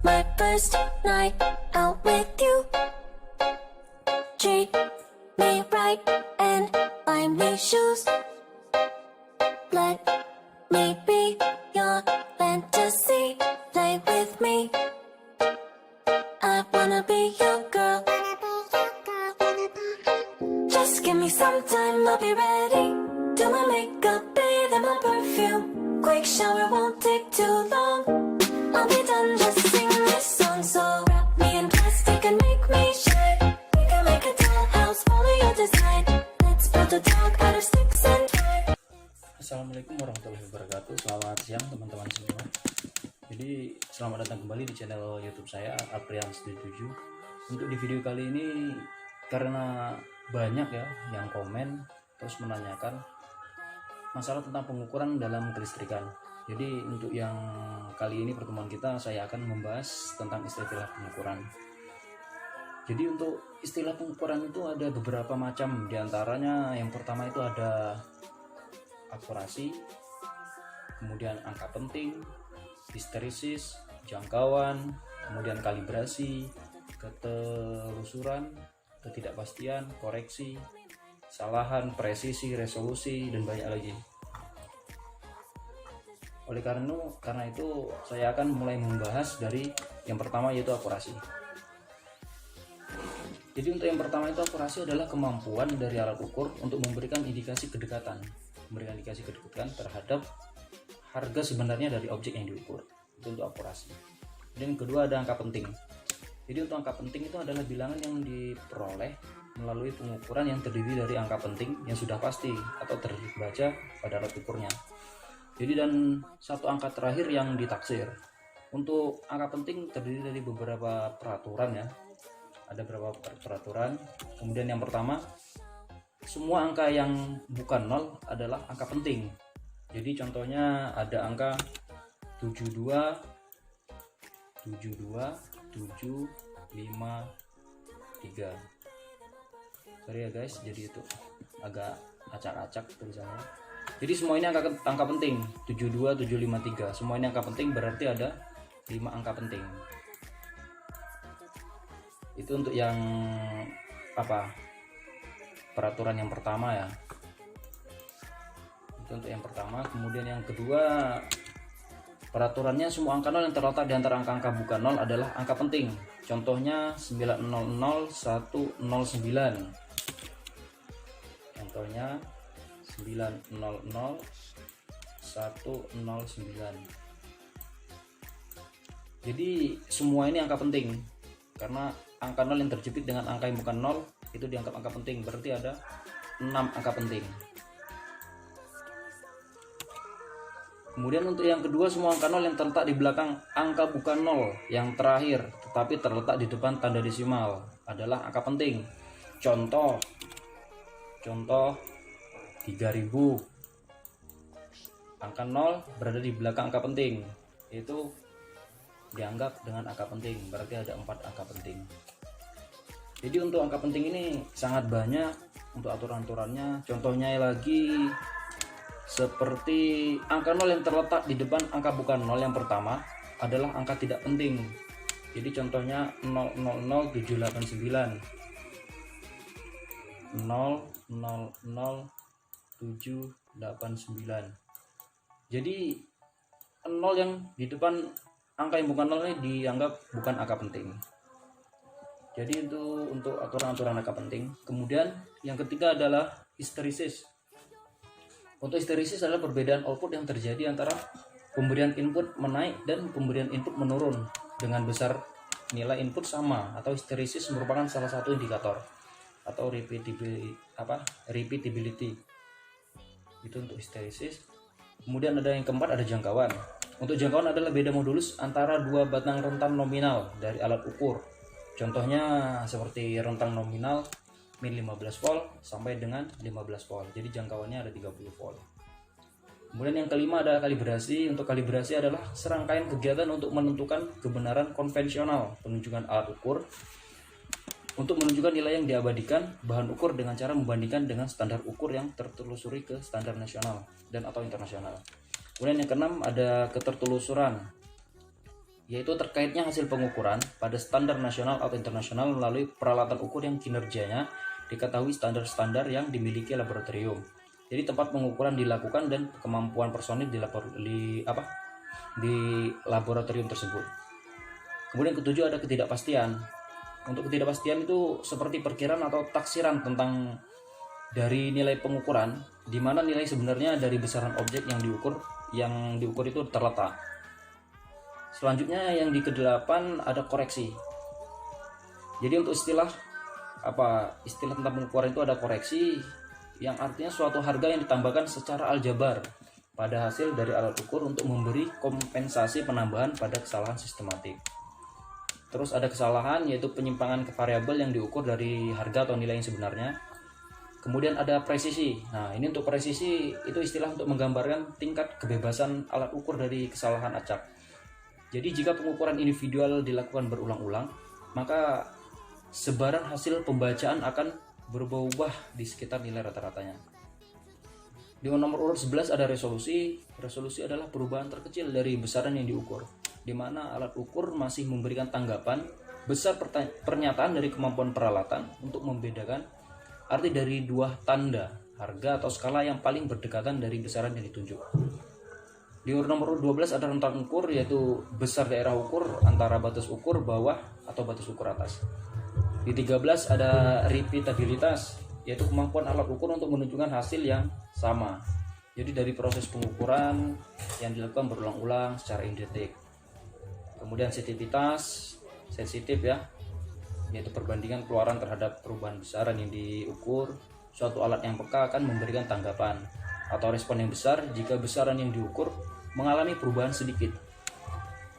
my first night out with you. Treat me right and buy me shoes. Let me be your fantasy. Play with me. I wanna be your girl. Just give me some time, I'll be ready. Do my makeup, bathe in my perfume. Quick shower won't take too long. I'll be done, just sing this song. So wrap me in plastic and make me shine. We can make a dollhouse, follow your design. Let's build a dog out of sticks and twine. Assalamualaikum warahmatullahi wabarakatuh. Selamat siang teman-teman semua. Jadi selamat datang kembali di channel YouTube saya Aprian77. Untuk di video kali ini, karena banyak ya yang komen terus menanyakan masalah tentang pengukuran dalam kelistrikan. Jadi untuk yang kali ini pertemuan kita, saya akan membahas tentang istilah pengukuran. Jadi untuk istilah pengukuran itu ada beberapa macam. Di antaranya yang pertama itu ada akurasi, kemudian angka penting, histeresis, jangkauan, kemudian kalibrasi, ketelusuran, ketidakpastian, koreksi, kesalahan, presisi, resolusi, dan banyak lagi. Oleh karena itu saya akan mulai membahas dari yang pertama, yaitu akurasi. Jadi untuk yang pertama itu akurasi adalah kemampuan dari alat ukur untuk memberikan indikasi kedekatan terhadap harga sebenarnya dari objek yang diukur. Itu untuk akurasi. Dan yang kedua ada angka penting. Jadi untuk angka penting itu adalah bilangan yang diperoleh melalui pengukuran yang terdiri dari angka penting yang sudah pasti atau terbaca pada alat ukurnya. Jadi dan satu angka terakhir yang ditaksir. Untuk angka penting terdiri dari beberapa peraturan ya. Ada beberapa peraturan. Kemudian yang pertama, semua angka yang bukan 0 adalah angka penting. Jadi contohnya ada angka 72 753. Sorry ya guys, jadi itu agak acak-acak tulisannya. Jadi semua ini angka penting 72753. Semua ini angka penting, berarti ada 5 angka penting. Itu untuk yang apa? Peraturan yang pertama ya. Itu untuk yang pertama. Kemudian yang kedua, peraturannya semua angka 0 yang terletak di antara angka-angka bukan 0 adalah angka penting. Contohnya 900 109. Contohnya 900 109. Jadi semua ini angka penting. Karena angka 0 yang terjepit dengan angka yang bukan 0 itu dianggap angka penting. Berarti ada 6 angka penting. Kemudian untuk yang kedua, semua angka 0 yang terletak di belakang angka bukan 0 yang terakhir tetapi terletak di depan tanda desimal adalah angka penting. Contoh 3000. Angka 0 berada di belakang angka penting, itu dianggap dengan angka penting, berarti ada 4 angka penting. Jadi untuk angka penting ini sangat banyak untuk aturan-aturannya. Contohnya lagi seperti angka 0 yang terletak di depan angka bukan 0 yang pertama adalah angka tidak penting. Jadi contohnya 000789. 000789. Jadi 0 yang di depan angka yang bukan 0 ini dianggap bukan angka penting. Jadi itu untuk aturan-aturan angka penting. Kemudian yang ketiga adalah histeresis. Untuk histeresis adalah perbedaan output yang terjadi antara pemberian input menaik dan pemberian input menurun dengan besar nilai input sama, atau histeresis merupakan salah satu indikator atau repeatability. Itu untuk histeresis. Kemudian ada yang keempat, ada jangkauan. Untuk jangkauan adalah beda modulus antara dua batang rentang nominal dari alat ukur. Contohnya seperti rentang nominal min 15 volt sampai dengan 15 volt. Jadi jangkauannya ada 30 volt. Kemudian yang kelima ada kalibrasi. Untuk kalibrasi adalah serangkaian kegiatan untuk menentukan kebenaran konvensional penunjukan alat ukur untuk menunjukkan nilai yang diabadikan bahan ukur dengan cara membandingkan dengan standar ukur yang tertelusuri ke standar nasional dan atau internasional. Kemudian yang keenam ada ketertelusuran. yaitu terkaitnya hasil pengukuran pada standar nasional atau internasional melalui peralatan ukur yang kinerjanya diketahui standar-standar yang dimiliki laboratorium. Jadi tempat pengukuran dilakukan dan kemampuan personil di laboratorium tersebut. Kemudian ketujuh ada ketidakpastian. Untuk ketidakpastian itu seperti perkiraan atau taksiran tentang dari nilai pengukuran, di mana nilai sebenarnya dari besaran objek yang diukur itu terletak. Selanjutnya yang di ke-8 ada koreksi. Jadi untuk istilah tentang pengukuran itu ada koreksi, yang artinya suatu harga yang ditambahkan secara aljabar pada hasil dari alat ukur untuk memberi kompensasi penambahan pada kesalahan sistematik. Terus ada kesalahan, yaitu penyimpangan ke variabel yang diukur dari harga atau nilai yang sebenarnya. Kemudian ada presisi. Nah, ini untuk presisi itu istilah untuk menggambarkan tingkat kebebasan alat ukur dari kesalahan acak. Jadi jika pengukuran individual dilakukan berulang-ulang, maka sebaran hasil pembacaan akan berubah-ubah di sekitar nilai rata-ratanya. Di nomor urut 11 ada resolusi. Resolusi adalah perubahan terkecil dari besaran yang diukur, di mana alat ukur masih memberikan tanggapan besar pernyataan dari kemampuan peralatan untuk membedakan arti dari dua tanda harga atau skala yang paling berdekatan dari besaran yang ditunjuk. Di nomor 12 ada rentang ukur, yaitu besar daerah ukur antara batas ukur bawah atau batas ukur atas. Di 13 ada repeatabilitas, yaitu kemampuan alat ukur untuk menunjukkan hasil yang sama. Jadi dari proses pengukuran yang dilakukan berulang-ulang secara indetik. Kemudian sensitivitas, sensitif ya, yaitu perbandingan keluaran terhadap perubahan besaran yang diukur. Suatu alat yang peka akan memberikan tanggapan atau respon yang besar jika besaran yang diukur mengalami perubahan sedikit.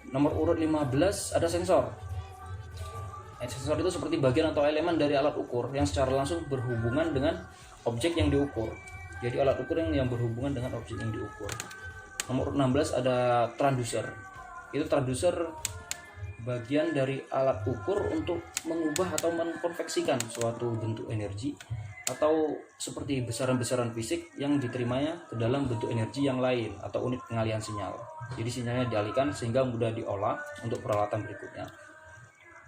Nomor urut 15 ada sensor. Sensor itu seperti bagian atau elemen dari alat ukur yang secara langsung berhubungan dengan objek yang diukur. Jadi alat ukur yang berhubungan dengan objek yang diukur. Nomor urut 16 ada transducer. Itu transducer bagian dari alat ukur untuk mengubah atau mengkonveksikan suatu bentuk energi atau seperti besaran-besaran fisik yang diterimanya ke dalam bentuk energi yang lain atau unit pengalihan sinyal. Jadi sinyalnya dialihkan sehingga mudah diolah untuk peralatan berikutnya.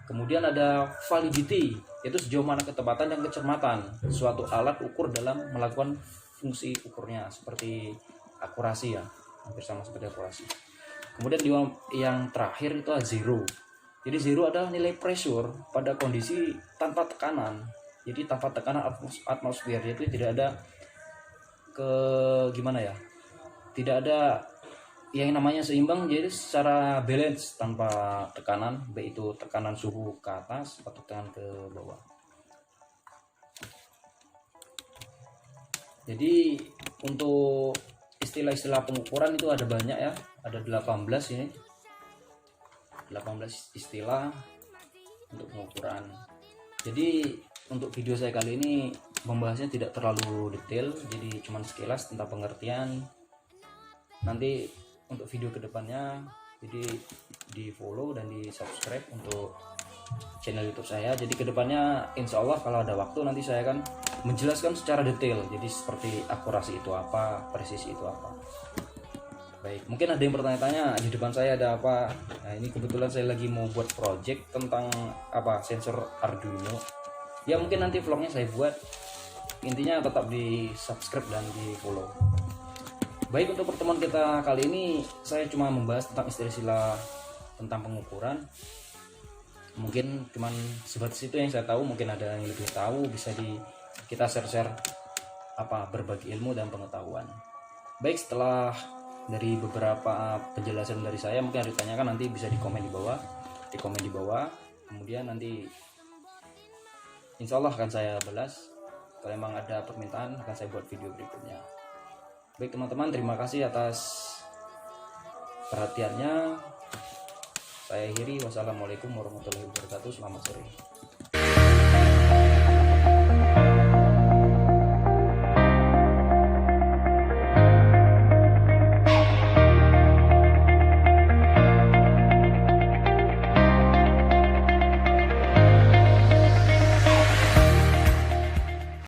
Kemudian ada validity, yaitu sejauh mana ketepatan dan kecermatan suatu alat ukur dalam melakukan fungsi ukurnya, seperti akurasi ya, hampir sama seperti akurasi. Kemudian yang terakhir itu ada zero. Jadi zero adalah nilai pressure pada kondisi tanpa tekanan. Jadi tanpa tekanan atmosfer, yaitu tidak ada tidak ada yang namanya seimbang, jadi secara balance tanpa tekanan, baik itu tekanan suhu ke atas atau tekanan ke bawah. Jadi untuk istilah-istilah pengukuran itu ada banyak ya, ada 18 ini. 18 istilah untuk pengukuran. Jadi untuk video saya kali ini membahasnya tidak terlalu detail, jadi cuman sekilas tentang pengertian. Nanti untuk video kedepannya, jadi di follow dan di subscribe untuk channel YouTube saya. Jadi kedepannya insya Allah kalau ada waktu nanti saya akan menjelaskan secara detail. Jadi seperti akurasi itu apa, presisi itu apa. Baik, mungkin ada yang bertanya-tanya di depan saya ada apa. Nah, ini kebetulan saya lagi mau buat project tentang sensor Arduino. Ya mungkin nanti vlognya saya buat. Intinya tetap di subscribe dan di follow. Baik, untuk pertemuan kita kali ini saya cuma membahas tentang istilah-istilah tentang pengukuran. Mungkin cuman sebatas itu yang saya tahu. Mungkin ada yang lebih tahu, bisa kita share berbagi ilmu dan pengetahuan. Baik, setelah dari beberapa penjelasan dari saya, mungkin ada ditanyakan, nanti bisa di komen di bawah. Kemudian nanti insya Allah akan saya balas. Kalau memang ada permintaan akan saya buat video berikutnya. Baik teman-teman, terima kasih atas perhatiannya. Saya akhiri, wassalamualaikum warahmatullahi wabarakatuh. Selamat sore.